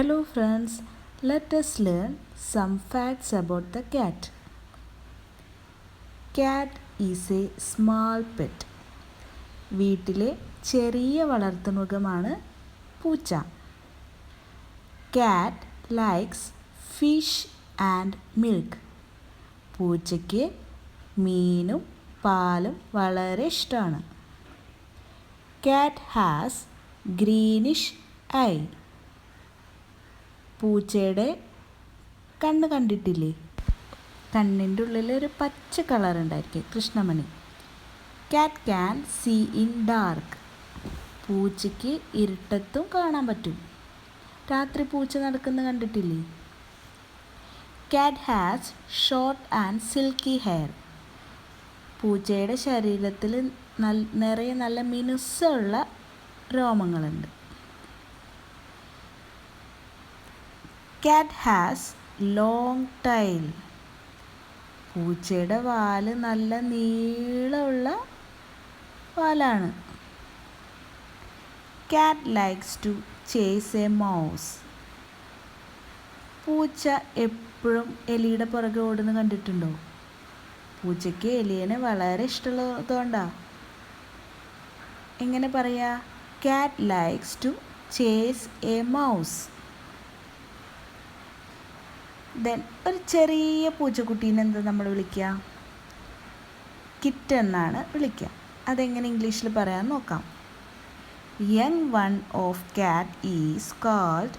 Hello friends, let us learn some facts about the cat. Cat is a small pet. വീട്ടിലെ ചെറിയ വളർത്തുമൃഗമാണ് പൂച്ച. Cat likes fish and milk. പൂച്ചയ്ക്ക് മീനും പാലും വളരെ ഇഷ്ടമാണ്. Cat has greenish eye. പൂച്ചയുടെ കണ്ണ് കണ്ടിട്ടില്ലേ? കണ്ണിൻ്റെ ഉള്ളിൽ ഒരു പച്ച കളർ ഉണ്ടായിരിക്കും, കൃഷ്ണമണി. Cat can see in dark. പൂച്ചയ്ക്ക് ഇരുട്ടത്തും കാണാൻ പറ്റും. രാത്രി പൂച്ച നടക്കുന്നത് കണ്ടിട്ടില്ലേ? Cat has short and silky hair. പൂച്ചയുടെ ശരീരത്തിൽ നിറയെ നല്ല മിനുസമുള്ള രോമങ്ങളുണ്ട്. Cat has long tail. പൂച്ചയുടെ വാല് നല്ല നീളമുള്ള വാലാണ്. Cat likes to chase a mouse. പൂച്ച എപ്പോഴും എലിയുടെ പുറകെ ഓടുന്ന കണ്ടിട്ടുണ്ടോ? പൂച്ചയ്ക്ക് എലിയെ വളരെ ഇഷ്ടമുള്ളതുകൊണ്ടാണ്. എങ്ങനെ പറയാ? Cat likes to chase a mouse. Then ഒരു ചെറിയ പൂച്ചക്കുട്ടീനെ എന്താ നമ്മൾ വിളിക്കുക? കിറ്റൻ എന്നാണ് വിളിക്കുക. അതെങ്ങനെ ഇംഗ്ലീഷിൽ പറയാൻ നോക്കാം. Young one of cat is called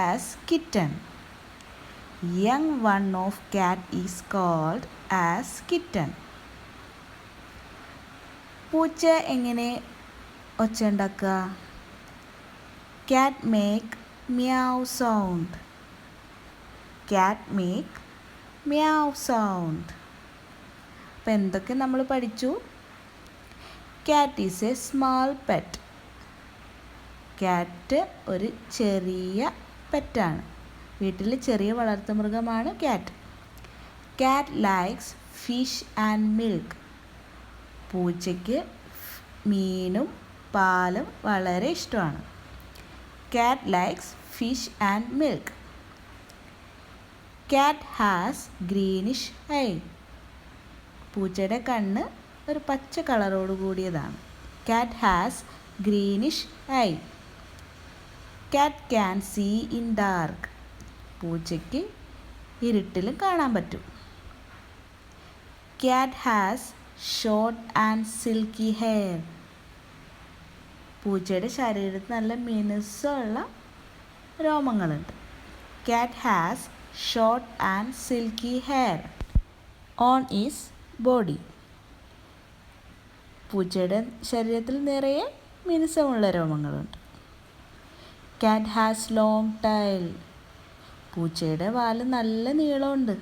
as kitten. Young one of cat is called as kitten. പൂച്ച എങ്ങനെ ഒച്ച ഉണ്ടാക്കുക? Cat make meow sound. Cat make meow sound. അപ്പം എന്തൊക്കെ നമ്മൾ പഠിച്ചു? Cat is a small pet. Cat ഒരു ചെറിയ പെറ്റാണ്. വീട്ടിൽ ചെറിയ വളർത്തുമൃഗമാണ് cat. Cat likes fish and milk. പൂച്ചയ്ക്ക് മീനും പാലും വളരെ ഇഷ്ടമാണ്. Cat likes fish and milk. Cat has greenish eye. പൂച്ചയുടെ കണ്ണ് ഒരു പച്ച കളറോട് കൂടിയതാണ്. Cat has greenish eye. Cat can see in dark. പൂച്ചയ്ക്ക് ഇരുട്ടിലും കാണാൻ പറ്റും. Cat has short and silky hair. പൂച്ചയുടെ ശരീരത്തിൽ നല്ല മിനുസമുള്ള രോമങ്ങളുണ്ട്. Cat has short and silky hair on his body. പൂച്ചയുടെ ശരീരത്തിൽ നിറയെ മിനുസമുള്ള രോമങ്ങളുണ്ട്. Cat has long tail. പൂച്ചയുടെ വാല് നല്ല നീളമുണ്ട്.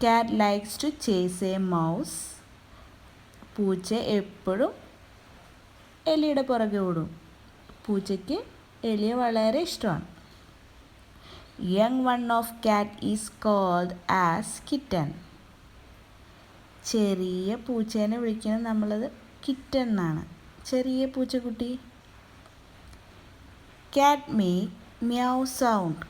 Cat likes to chase a mouse. പൂച്ച എപ്പോഴും എലിയുടെ പുറകെ ഓടും. പൂച്ചയ്ക്ക് എലിയെ വളരെ ഇഷ്ടമാണ്. Young one of cat is called as kitten. ചെറിയ പൂച്ചേനെ വിളിക്കുന്നത് നമ്മളത് കിറ്റൻ എന്നാണ്, ചെറിയ പൂച്ചക്കുട്ടി. Cat make meow sound.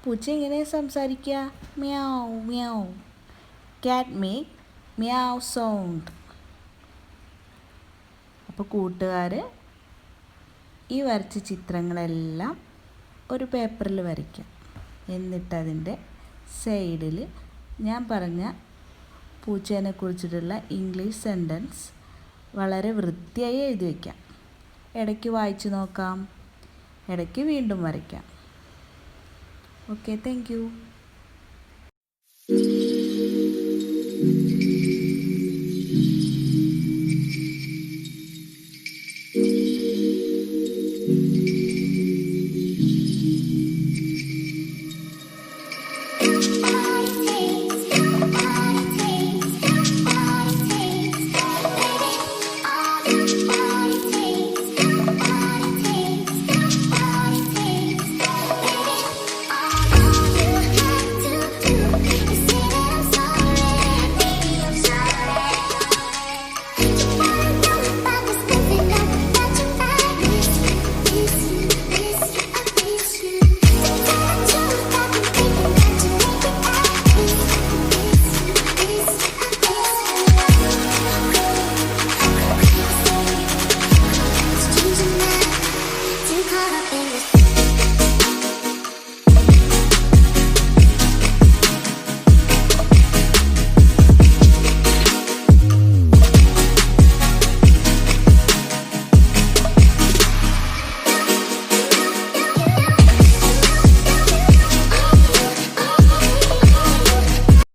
പൂച്ച എങ്ങനെ സംസാരിക്കുക? meow meow. Cat make meow sound. അപ്പോൾ കൂട്ടുകാർ ഈ വരച്ച ചിത്രങ്ങളെല്ലാം ഒരു പേപ്പറിൽ വരയ്ക്കാം. എന്നിട്ടതിൻ്റെ സൈഡിൽ ഞാൻ പറഞ്ഞ പൂച്ചേനെ കുറിച്ചിട്ടുള്ള ഇംഗ്ലീഷ് സെൻറ്റൻസ് വളരെ വൃത്തിയായി എഴുതി വയ്ക്കാം. ഇടയ്ക്ക് വായിച്ച് നോക്കാം, ഇടയ്ക്ക് വീണ്ടും വരയ്ക്കാം. Okay, thank you.